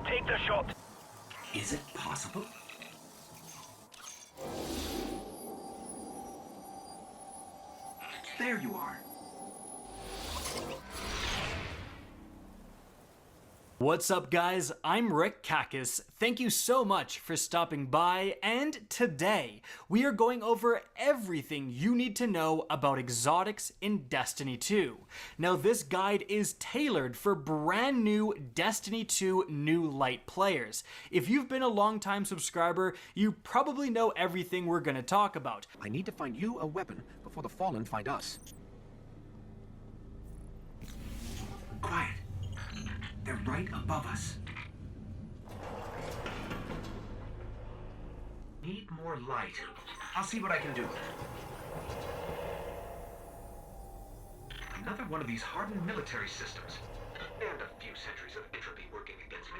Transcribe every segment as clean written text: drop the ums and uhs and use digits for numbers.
Take the shot. Is it possible? There you are. What's up, guys? I'm Rick Kakis. Thank you so much for stopping by, and today we are going over everything you need to know about exotics in Destiny 2. Now, this guide is tailored for brand new Destiny 2 New Light players. If you've been a long-time subscriber, you probably know everything we're gonna talk about. I need to find you a weapon before the Fallen find us. Quiet. They're right above us. Need more light. I'll see what I can do. Another one of these hardened military systems. And a few centuries of entropy working against me.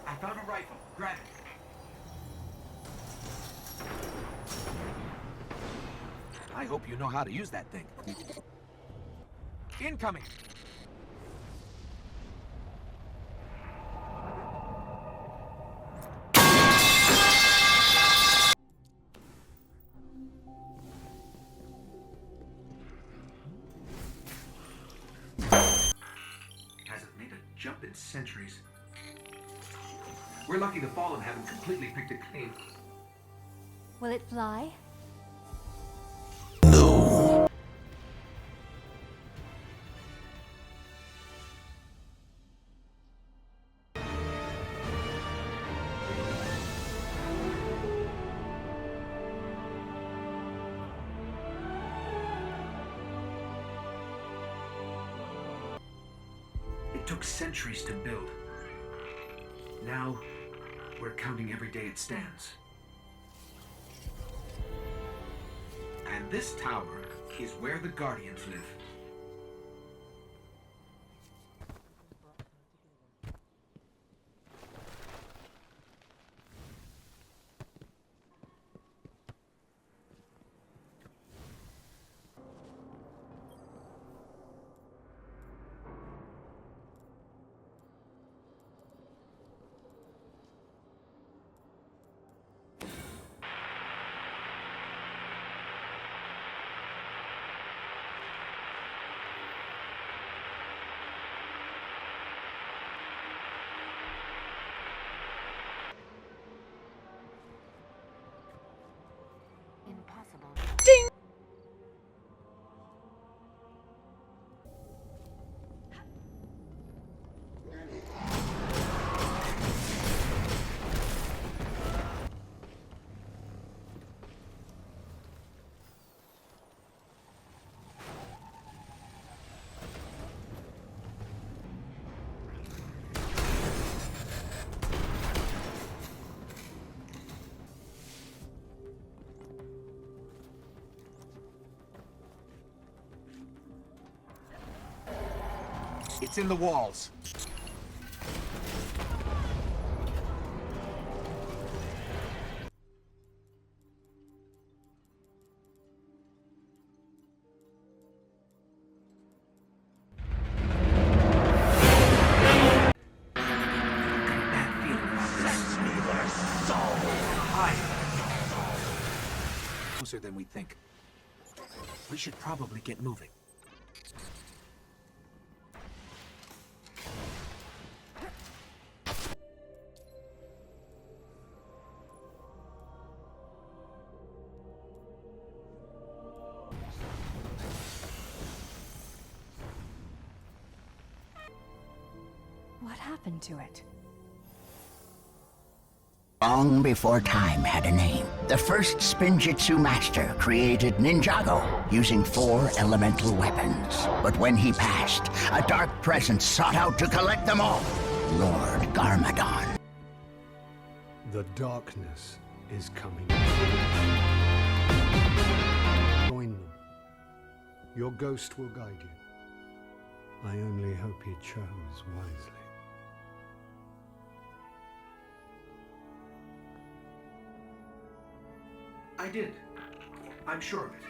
I found a rifle. Grab it. I hope you know how to use that thing. Incoming! Jump in centuries. We're lucky the Fallen haven't completely picked it clean. Will it fly? No. It took centuries to build. Now, we're counting every day it stands. And this tower is where the Guardians live. It's in the walls. Closer than we think. We should probably get moving. What happened to it? Long before time had a name, the first Spinjitzu master created Ninjago using 4 elemental weapons. But when he passed, a dark presence sought out to collect them all. Lord Garmadon. The darkness is coming. Join them. Your ghost will guide you. I only hope he chose wisely. I did. I'm sure of it.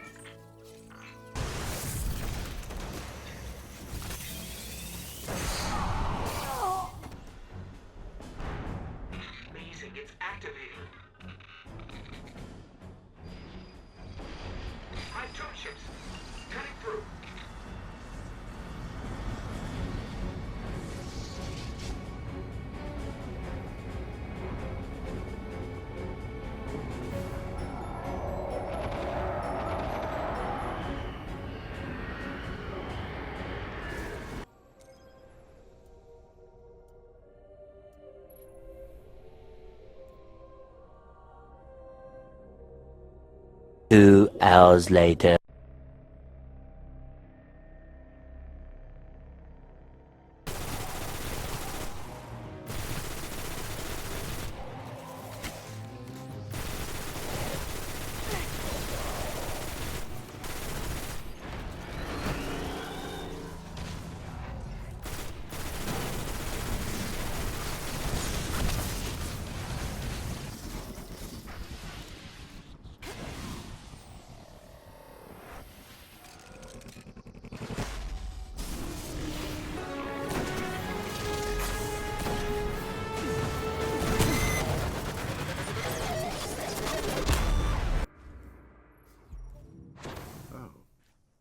hours later.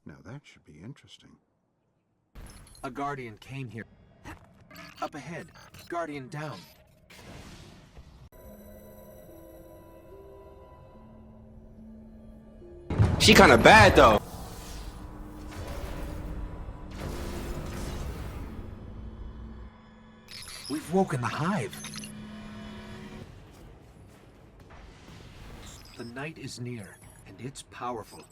Now that should be interesting. A Guardian came here. Up ahead. Guardian down. She kinda bad though. We've woken the hive. The night is near, and it's powerful.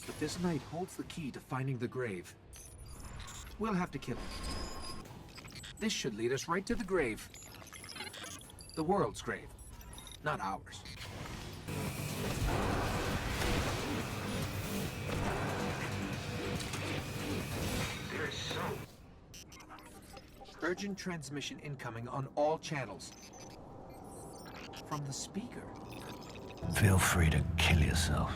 But this knight holds the key to finding the grave. We'll have to kill him. This should lead us right to the grave. The world's grave, not ours. There's so... Urgent transmission incoming on all channels. From the speaker. Feel free to kill yourself.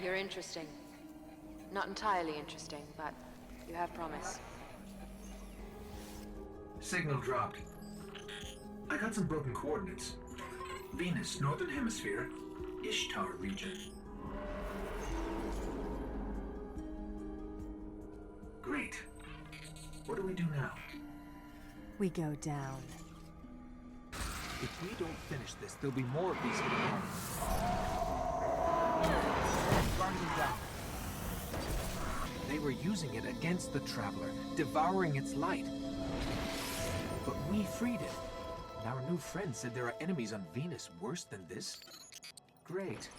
You're interesting. Not entirely interesting, but you have promise. Signal dropped. I got some broken coordinates. Venus, Northern Hemisphere, Ishtar region. Great. What do we do now? We go down. If we don't finish this, there'll be more of these hitting home. Guardian down. They were using it against the Traveler, devouring its light. But we freed it. And our new friend said there are enemies on Venus worse than this. Great.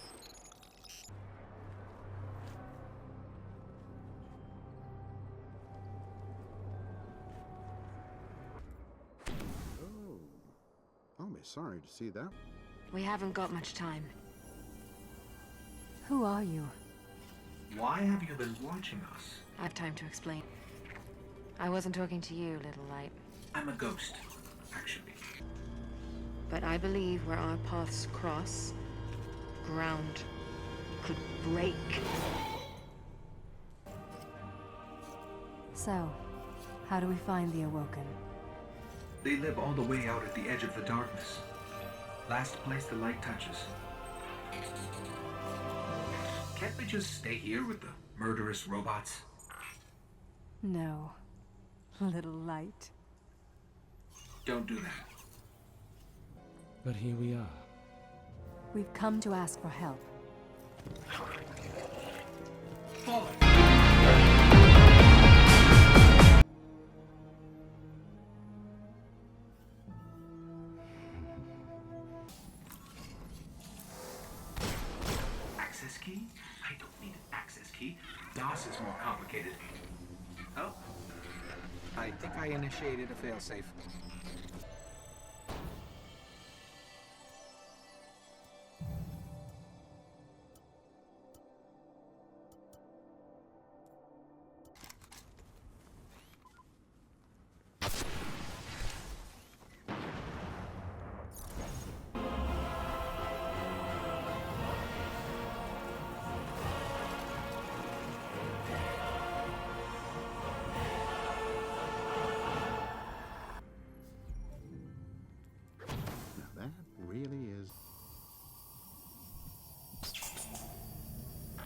I'll be sorry to see that. We haven't got much time. Who are you? Why have you been watching us? I have time to explain. I wasn't talking to you, little light. I'm a ghost, actually. But I believe where our paths cross, ground could break. So, how do we find the Awoken? They live all the way out at the edge of the darkness. Last place the light touches. Can't we just stay here with the murderous robots? No. Little light. Don't do that. But here we are. We've come to ask for help. Follow. Access key? I don't need an access key. DOS is more complicated. Oh. I think I initiated a failsafe.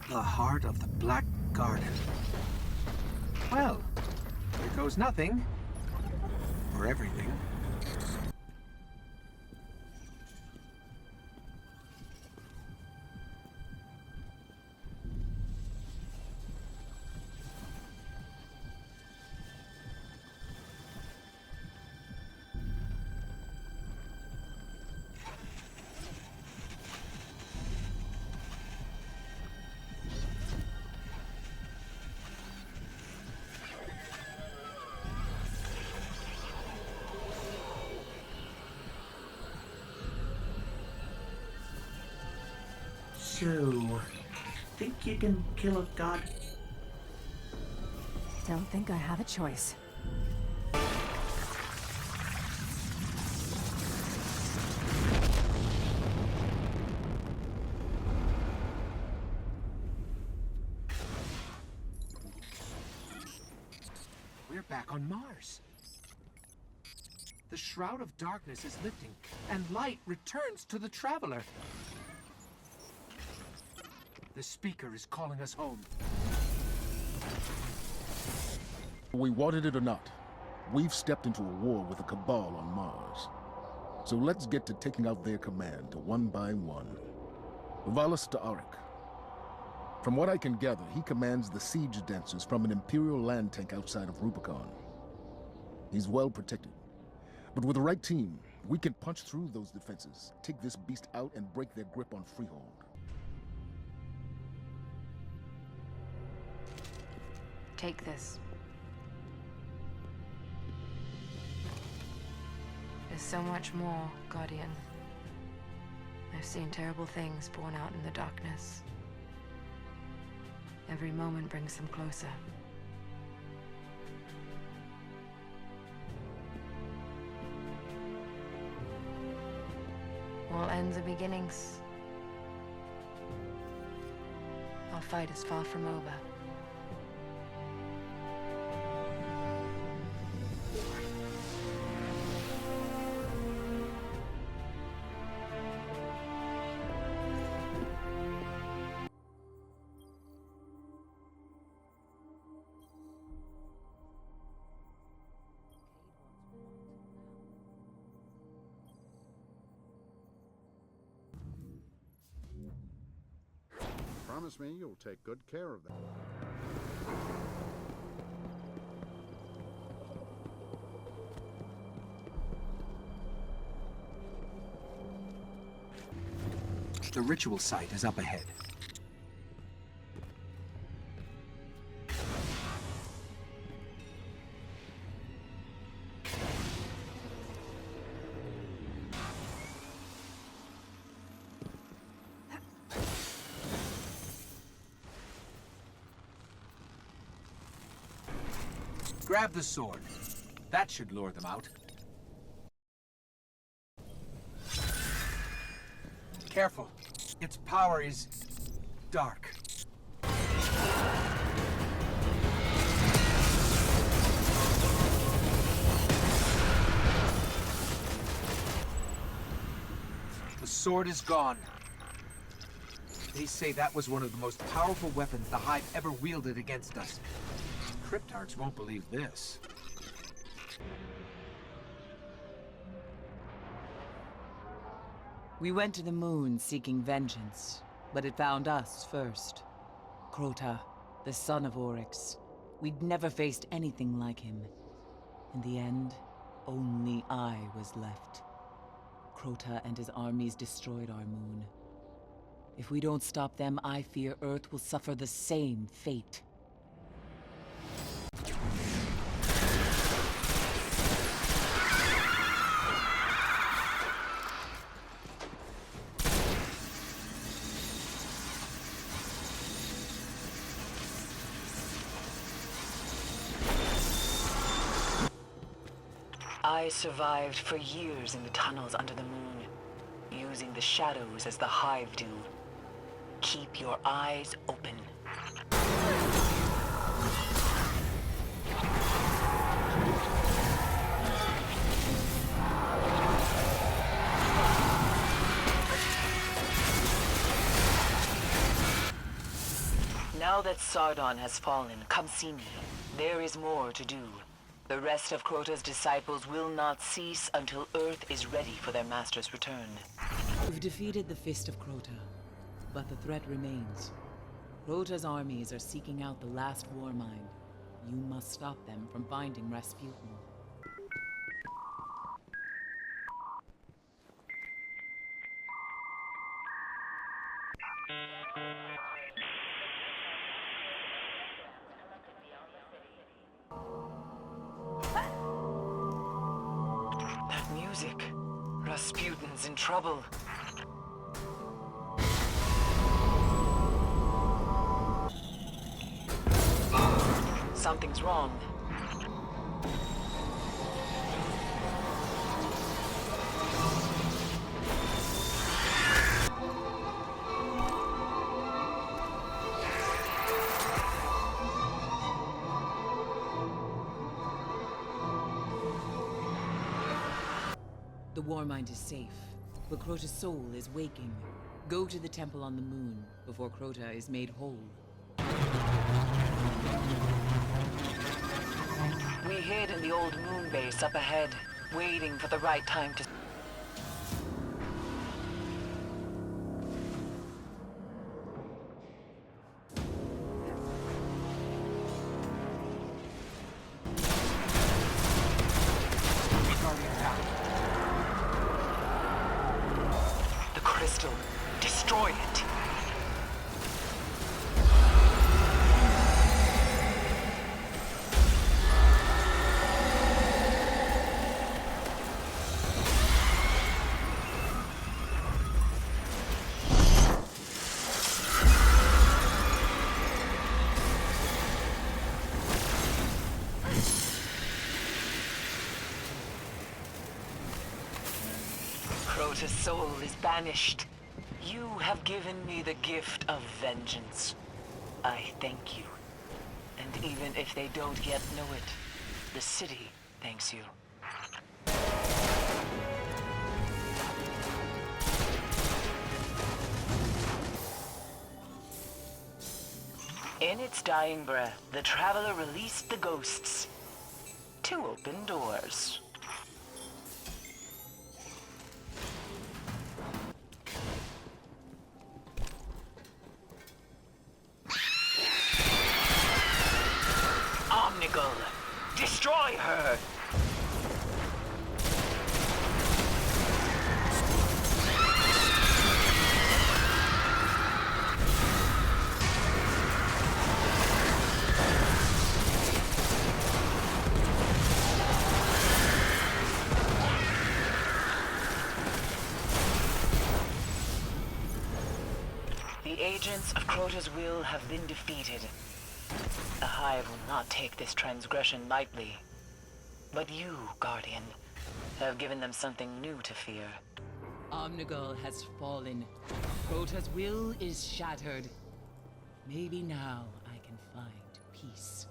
The heart of the Black Garden. Well, there goes nothing. Or everything. So, think you can kill a god? Don't think I have a choice. We're back on Mars. The Shroud of Darkness is lifting, and light returns to the Traveler. The speaker is calling us home. We wanted it or not, we've stepped into a war with the Cabal on Mars. So let's get to taking out their command one by one. Valis Arik. From what I can gather, he commands the siege dancers from an Imperial land tank outside of Rubicon. He's well protected. But with the right team, we can punch through those defenses, take this beast out, and break their grip on Freehold. Take this. There's so much more, Guardian. I've seen terrible things born out in the darkness. Every moment brings them closer. All ends are beginnings. Our fight is far from over. Promise me you'll take good care of them. The ritual site is up ahead. Grab the sword. That should lure them out. Careful. Its power is dark. The sword is gone. They say that was one of the most powerful weapons the Hive ever wielded against us. Cryptarchs won't believe this. We went to the moon seeking vengeance, but it found us first. Crota, the son of Oryx. We'd never faced anything like him. In the end, only I was left. Crota and his armies destroyed our moon. If we don't stop them, I fear Earth will suffer the same fate. I survived for years in the tunnels under the moon, using the shadows as the Hive do. Keep your eyes open. Now that Sardon has fallen, come see me. There is more to do. The rest of Crota's disciples will not cease until Earth is ready for their master's return. We've defeated the Fist of Crota, but the threat remains. Crota's armies are seeking out the last war mine. You must stop them from finding Rasputin. That music. Rasputin's in trouble. Something's wrong. The Warmind is safe, but Crota's soul is waking. Go to the temple on the moon before Crota is made whole. We hid in the old moon base up ahead, waiting for the right time to... The crystal. Destroy it. Crota's soul is banished. You have given me the gift of vengeance. I thank you. And even if they don't yet know it, the city thanks you. In its dying breath, the Traveler released the ghosts to open doors. Omnigul, destroy her! The agents of Crota's will have been defeated. The Hive will not take this transgression lightly. But you, Guardian, have given them something new to fear. Omnigul has fallen. Crota's will is shattered. Maybe now I can find peace.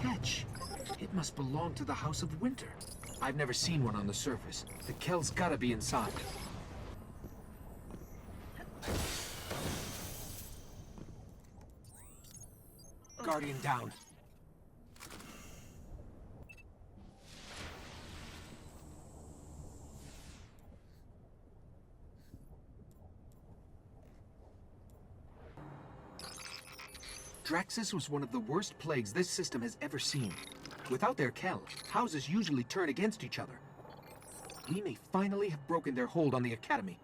Catch. It must belong to the House of Winter. I've never seen one on the surface. The Kell's gotta be inside. Guardian down. Draxus was one of the worst plagues this system has ever seen. Without their Kell, houses usually turn against each other. We may finally have broken their hold on the Academy.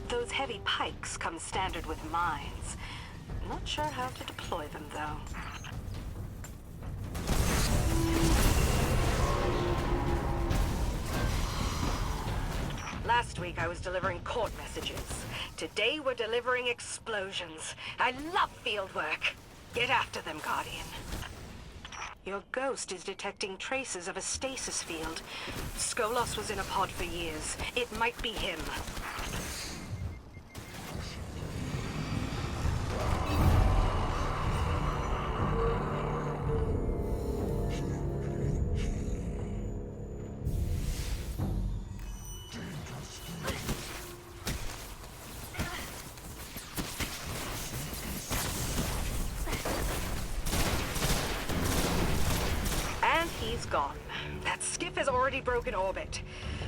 Those heavy pikes come standard with mines. Not sure how to deploy them, though. Last week I was delivering court messages. Today we're delivering explosions. I love field work. Get after them, Guardian. Your ghost is detecting traces of a stasis field. Skolos was in a pod for years. It might be him. He's gone. That skiff has already broken orbit.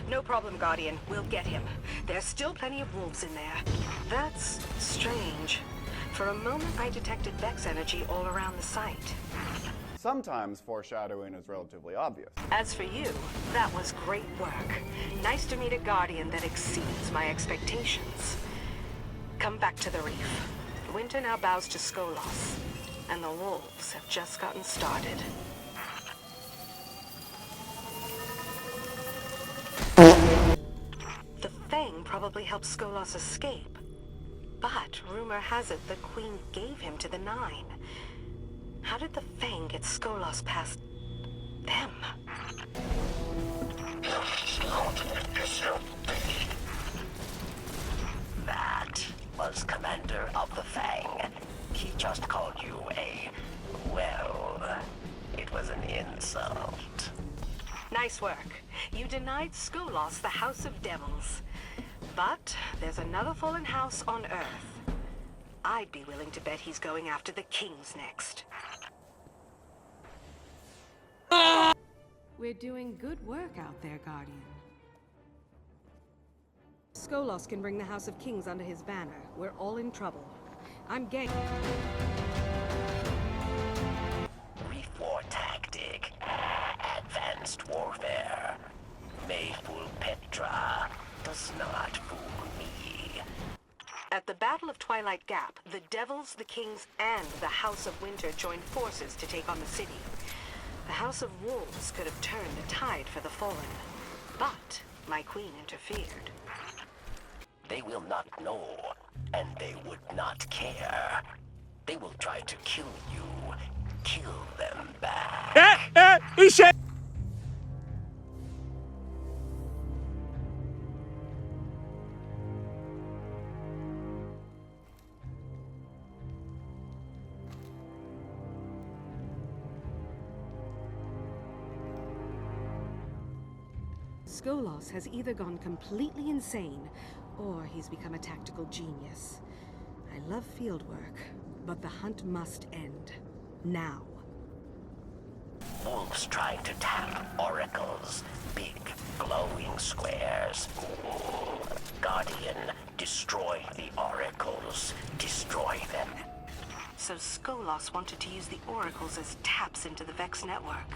No problem, Guardian. We'll get him. There's still plenty of wolves in there. That's strange. For a moment, I detected Vex energy all around the site. Sometimes foreshadowing is relatively obvious. As for you, that was great work. Nice to meet a Guardian that exceeds my expectations. Come back to the reef. Winter now bows to Skolos, and the wolves have just gotten started. The Fang probably helped Skolos escape. But rumor has it the Queen gave him to the Nine. How did the Fang get Skolos past them? That was Commander of the Fang. He just called you well, it was an insult. Nice work. You denied Skolos the House of Devils. But there's another fallen house on Earth. I'd be willing to bet he's going after the Kings next. We're doing good work out there, Guardian. Skolos can bring the House of Kings under his banner. We're all in trouble. I'm game. Reef war tactic. Advanced warfare. May fool Petra. Does not fool me. At the Battle of Twilight Gap, the Devils, the Kings, and the House of Winter joined forces to take on the city. The House of Wolves could have turned the tide for the fallen, but my queen interfered. They will not know, and they would not care. They will try to kill you. Kill them back. Skolos has either gone completely insane, or he's become a tactical genius. I love field work, but the hunt must end. Now. Wolves trying to tap oracles. Big, glowing squares. Guardian, destroy the oracles. Destroy them. So Skolos wanted to use the oracles as taps into the Vex network.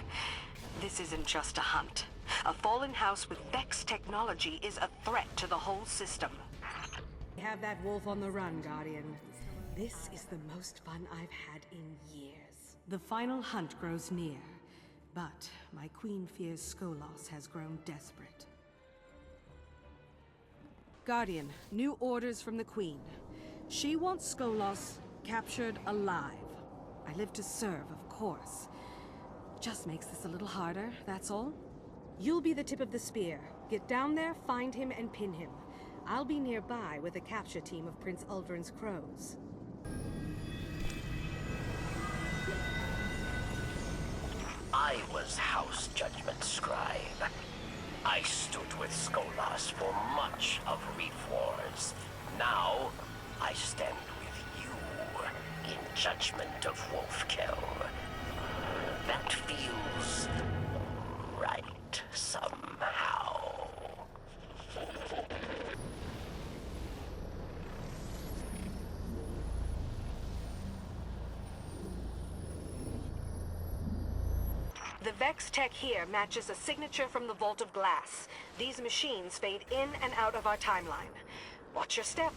This isn't just a hunt. A fallen house with Vex technology is a threat to the whole system. We have that wolf on the run, Guardian. This is the most fun I've had in years. The final hunt grows near, but my queen fears Skolos has grown desperate. Guardian, new orders from the queen. She wants Skolos captured alive. I live to serve, of course. Just makes this a little harder, that's all. You'll be the tip of the spear. Get down there, find him, and pin him. I'll be nearby with a capture team of Prince Uldren's crows. I was House Judgment Scribe. I stood with Skolas for much of Reef Wars. Now, I stand with you in judgment of Wolfkill. That feels right somehow. The Vex tech here matches a signature from the Vault of Glass. These machines fade in and out of our timeline. Watch your step.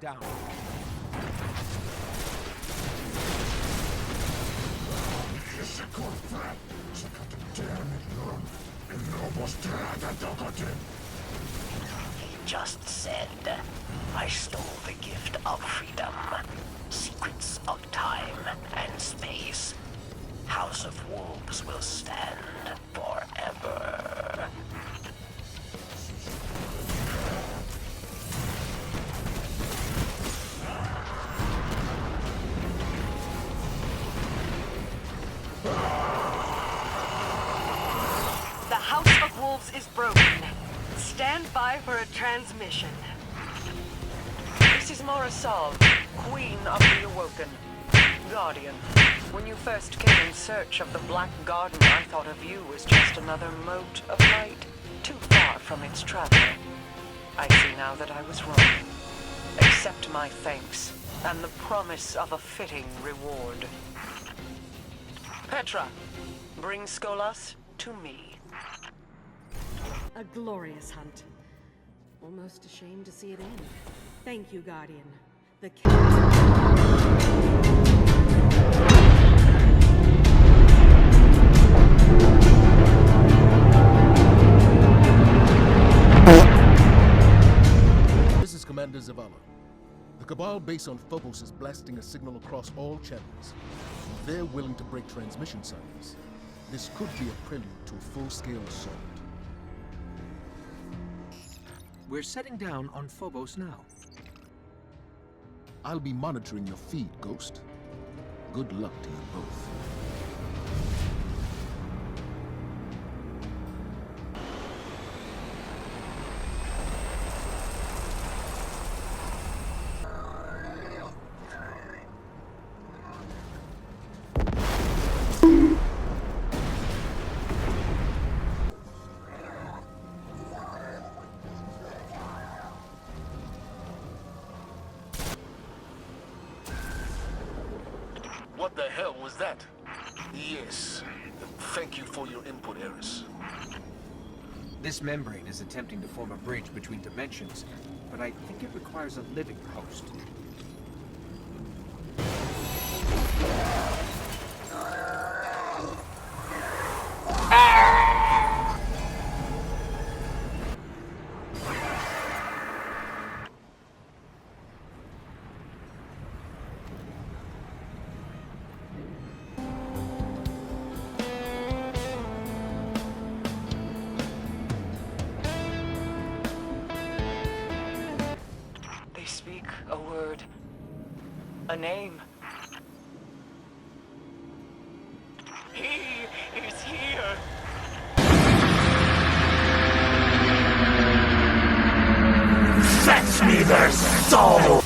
Down. He just said, I stole the gift of freedom, secrets of time and space. House of Wolves will stand forever. The House of Wolves is broken. Stand by for a transmission. This is Morasal, Queen of the Awoken. Guardian, when you first came in search of the Black Garden, I thought of you as just another mote of light, too far from its traveler. I see now that I was wrong. Accept my thanks, and the promise of a fitting reward. Petra, bring Skolas to me. A glorious hunt. Almost ashamed to see it end. Thank you, Guardian. The This is Commander Zhalo. The Cabal base on Phobos is blasting a signal across all channels. They're willing to break transmission silence. This could be a prelude to a full-scale assault. We're setting down on Phobos now. I'll be monitoring your feed, Ghost. Good luck to you both. What the hell was that? Yes. Thank you for your input, Eris. This membrane is attempting to form a bridge between dimensions, but I think it requires a living host. A word. A name. He is here! Fetch me their soul!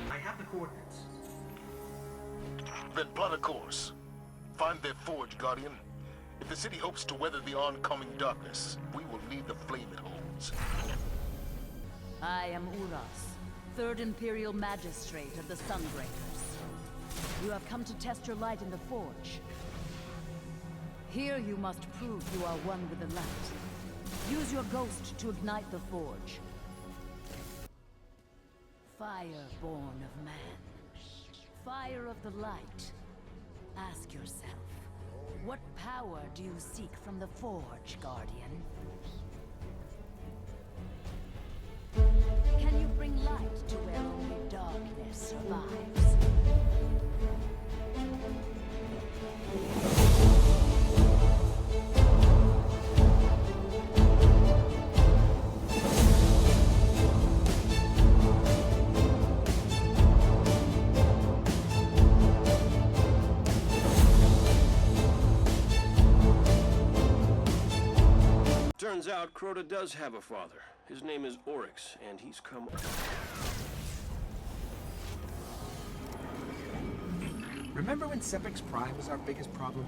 I have the coordinates. Then plot a course. Find their forge, Guardian. If the city hopes to weather the oncoming darkness, we will need the flame it holds. I am Uras, Third Imperial Magistrate of the Sunbreakers. You have come to test your light in the forge. Here you must prove you are one with the light. Use your ghost to ignite the forge. Fire born of man. Fire of the light. Ask yourself, what power do you seek from the forge, Guardian? Can you bring light to where only darkness survives? Turns out Crota does have a father. His name is Oryx, and he's come... Remember when Sepix Prime was our biggest problem?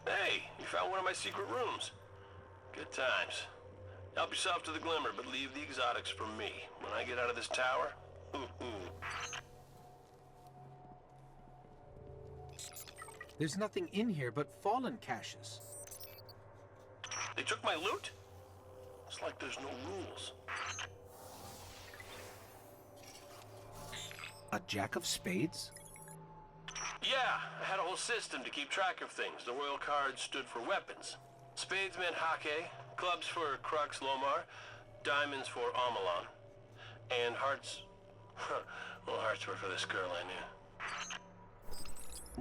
Hey, you found one of my secret rooms. Good times. Help yourself to the glimmer, but leave the exotics for me. When I get out of this tower, There's nothing in here but fallen caches. They took my loot? It's like there's no rules. A jack of spades? Yeah, I had a whole system to keep track of things. The royal cards stood for weapons. Spades meant Hake, clubs for Crux Lomar, diamonds for Amalon, and hearts... well, hearts were for this girl I knew.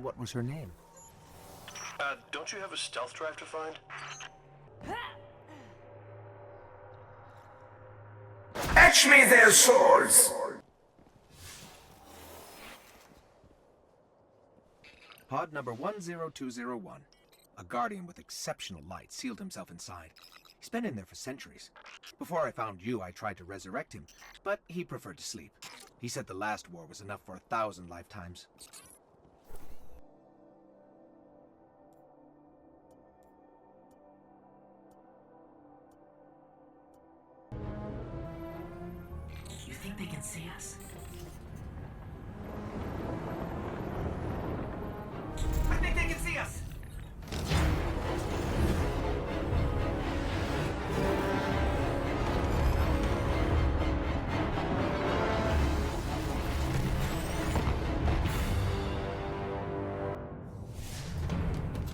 What was her name? Don't you have a stealth drive to find? Fetch me their swords! Pod number 10201. A guardian with exceptional light sealed himself inside. He's been in there for centuries. Before I found you, I tried to resurrect him, but he preferred to sleep. He said the last war was enough for 1,000 lifetimes. You think they can see us? I think they can see us!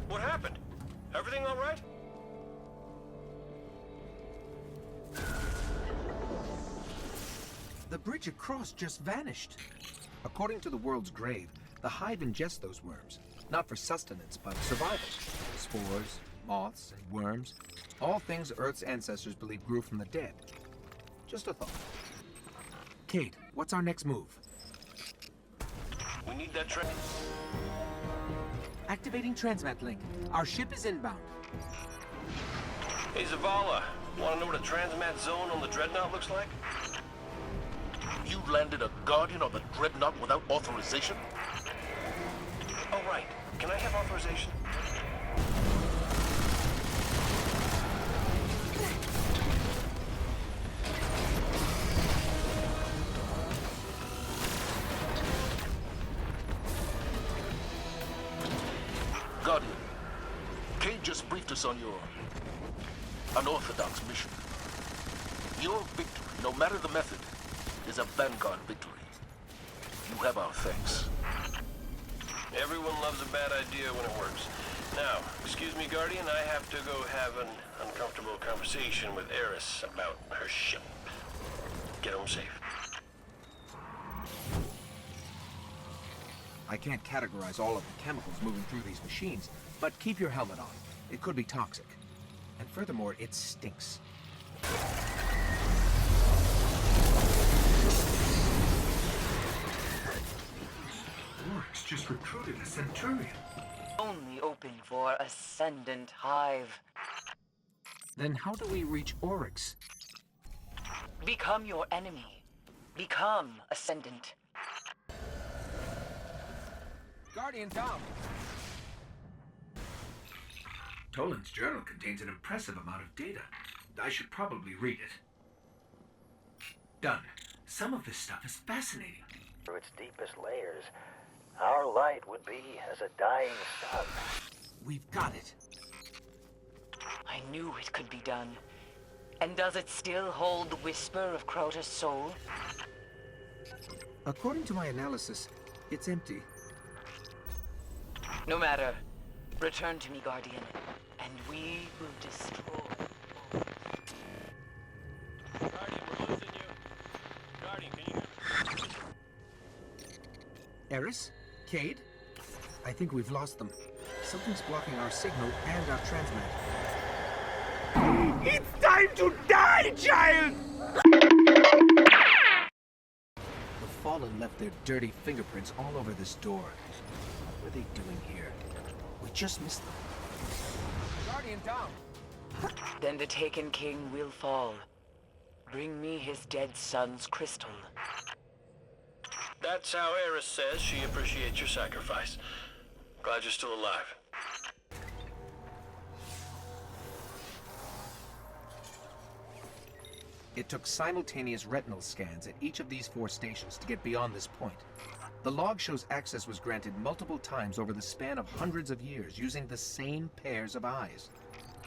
What happened? Everything all right? The bridge across just vanished. According to the world's grave, the hive ingests those worms. Not for sustenance, but survival. Spores, moths, and worms. All things Earth's ancestors believed grew from the dead. Just a thought. Kate, what's our next move? We need that train. Activating transmat link. Our ship is inbound. Hey, Zavala, wanna know what a transmat zone on the Dreadnought looks like? You landed a Guardian on the Dreadnought without authorization? Oh, right. Can I have authorization? Guardian, Kate just briefed us on your unorthodox mission. Your victory, no matter the method, is a Vanguard victory. You have our thanks. Everyone loves a bad idea when it works. Now, excuse me, Guardian, I have to go have an uncomfortable conversation with Eris about her ship. Get home safe. I can't categorize all of the chemicals moving through these machines, but keep your helmet on. It could be toxic. And furthermore, it stinks. Oryx just recruited a Centurion. Only open for Ascendant Hive. Then how do we reach Oryx? Become your enemy. Become Ascendant. Guardian down! Toland's journal contains an impressive amount of data. I should probably read it. Done. Some of this stuff is fascinating. Through its deepest layers, our light would be as a dying sun. We've got it. I knew it could be done. And does it still hold the whisper of Crota's soul? According to my analysis, it's empty. No matter. Return to me, Guardian, and we will destroy. Guardian, we're losing you. Guardian, can you hear me? Eris? Cade? I think we've lost them. Something's blocking our signal and our transmat. It's time to die, child! The Fallen left their dirty fingerprints all over this door. What were they doing here? We just missed them. Guardian down! Then the Taken King will fall. Bring me his dead son's crystal. That's how Eris says she appreciates your sacrifice. Glad you're still alive. It took simultaneous retinal scans at each of these 4 stations to get beyond this point. The log shows access was granted multiple times over the span of hundreds of years using the same pairs of eyes.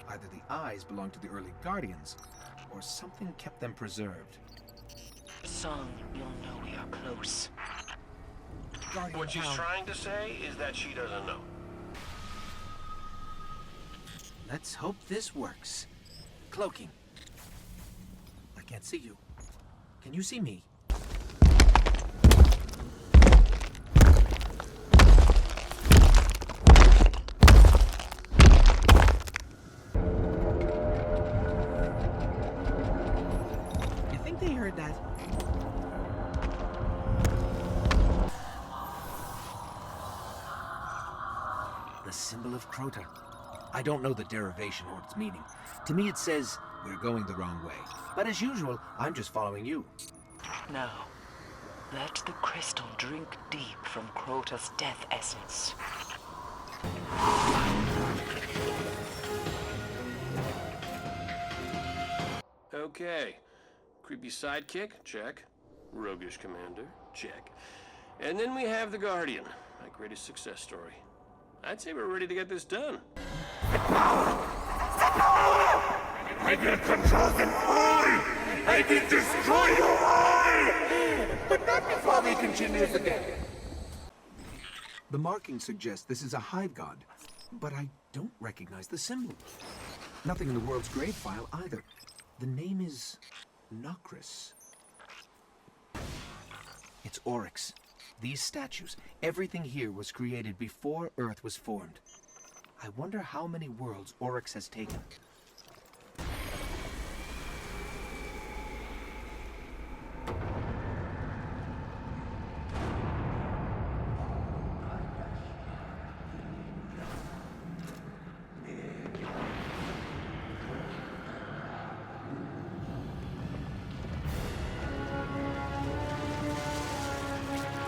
Either the eyes belonged to the early Guardians, or something kept them preserved. Song, you'll know we are close. Guardian What she's down. trying to say is that she doesn't know. Let's hope this works. Cloaking. I can't see you. Can you see me? You think they heard that? The symbol of Crota. I don't know the derivation or its meaning. To me it says, we're going the wrong way. But as usual, I'm just following you. Now, let the crystal drink deep from Crota's death essence. Okay. Creepy sidekick? Check. Roguish commander? Check. And then we have the Guardian, my greatest success story. I'd say we're ready to get this done. I will control them all! I will destroy you all! But not before we continue the day. The marking suggests this is a hive god, but I don't recognize the symbol. Nothing in the world's grave file either. The name is Nokris. It's Oryx. These statues, everything here was created before Earth was formed. I wonder how many worlds Oryx has taken.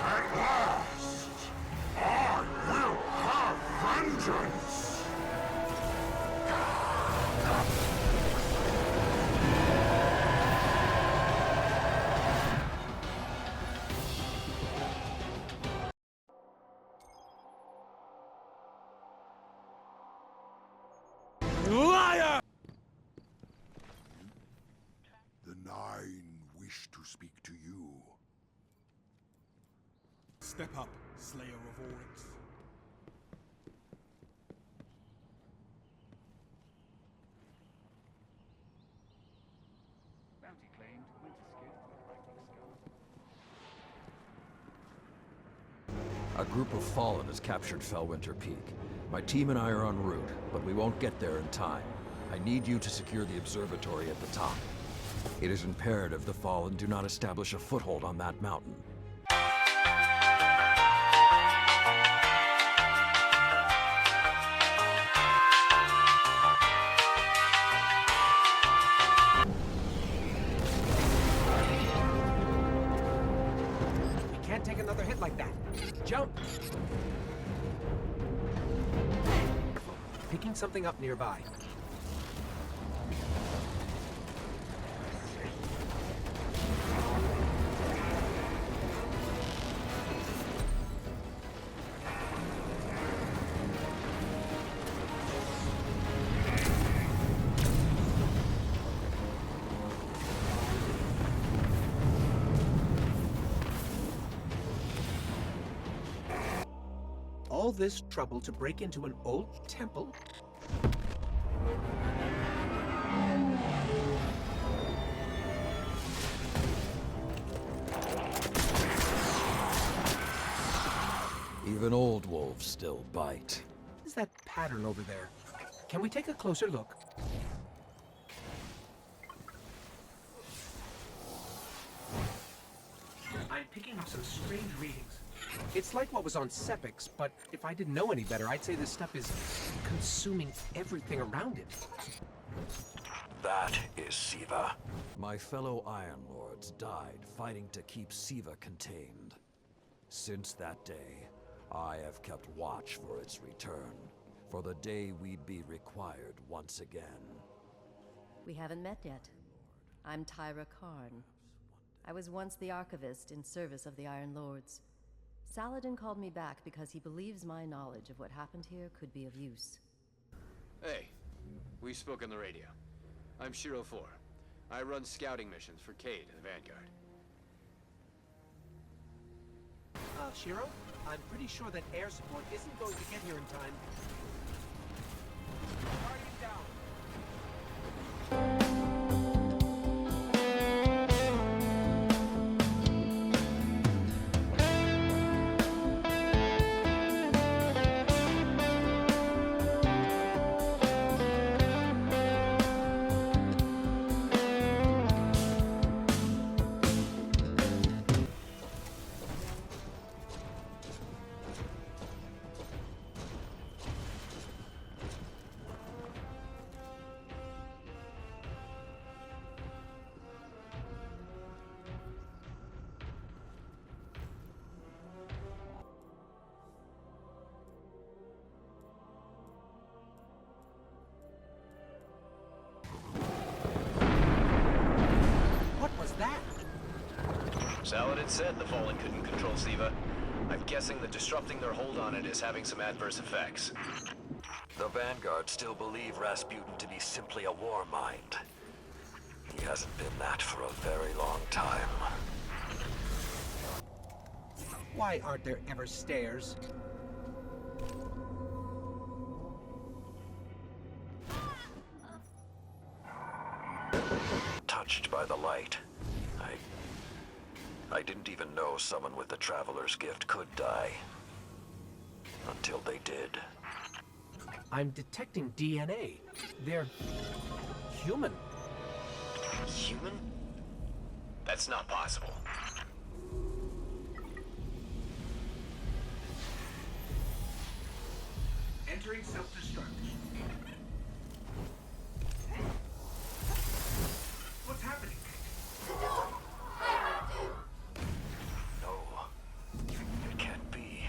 At last, I will have vengeance! Liar! The Nine wish to speak to you. Step up, Slayer of Oryx. Bounty claimed, winter skid with lightning skull. A group of Fallen has captured Fellwinter Peak. My team and I are en route, but we won't get there in time. I need you to secure the observatory at the top. It is imperative the Fallen do not establish a foothold on that mountain. We can't take another hit like that. Jump! Picking something up nearby. All this trouble to break into an old temple? Even old wolves still bite. What is that pattern over there? Can we take a closer look? I'm picking up some strange readings. It's like what was on Sepix, but if I didn't know any better, I'd say this stuff is consuming everything around it. That is Siva. My fellow Iron Lords died fighting to keep Siva contained. Since that day, I have kept watch for its return, for the day we'd be required once again. We haven't met yet. I'm Tyra Karn. I was once the archivist in service of the Iron Lords. Saladin called me back because he believes my knowledge of what happened here could be of use. Hey, we spoke on the radio. I'm Shiro 4. I run scouting missions for Cade and the Vanguard. Shiro? I'm pretty sure that air support isn't going to get here in time. Target down. Saladin said the Fallen couldn't control Siva. I'm guessing that disrupting their hold on it is having some adverse effects. The Vanguard still believe Rasputin to be simply a war mind. He hasn't been that for a very long time. Why aren't there ever stairs? Touched by the light. I didn't even know someone with the Traveler's Gift could die. Until they did. I'm detecting DNA. They're human. Human? That's not possible. Entering self-destruct. What's happening? It can't be.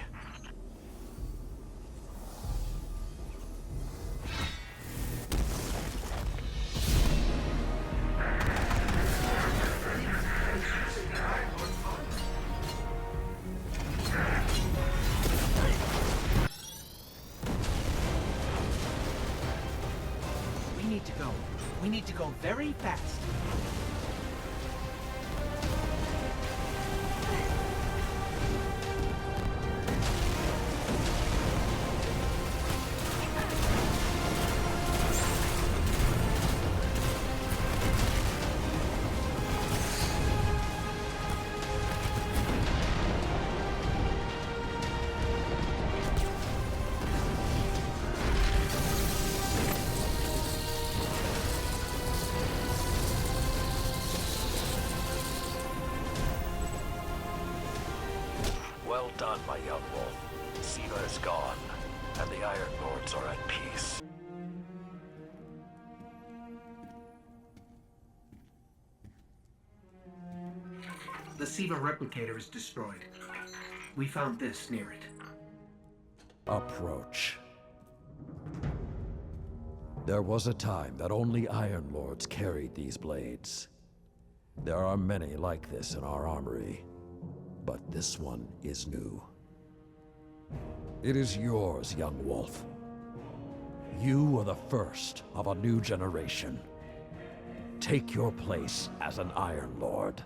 We need to go. We need to go very fast. Well done, my young wolf. Siva is gone, and the Iron Lords are at peace. The Siva replicator is destroyed. We found this near it. Approach. There was a time that only Iron Lords carried these blades. There are many like this in our armory, but this one is new. It is yours, young wolf. You are the first of a new generation. Take your place as an Iron Lord.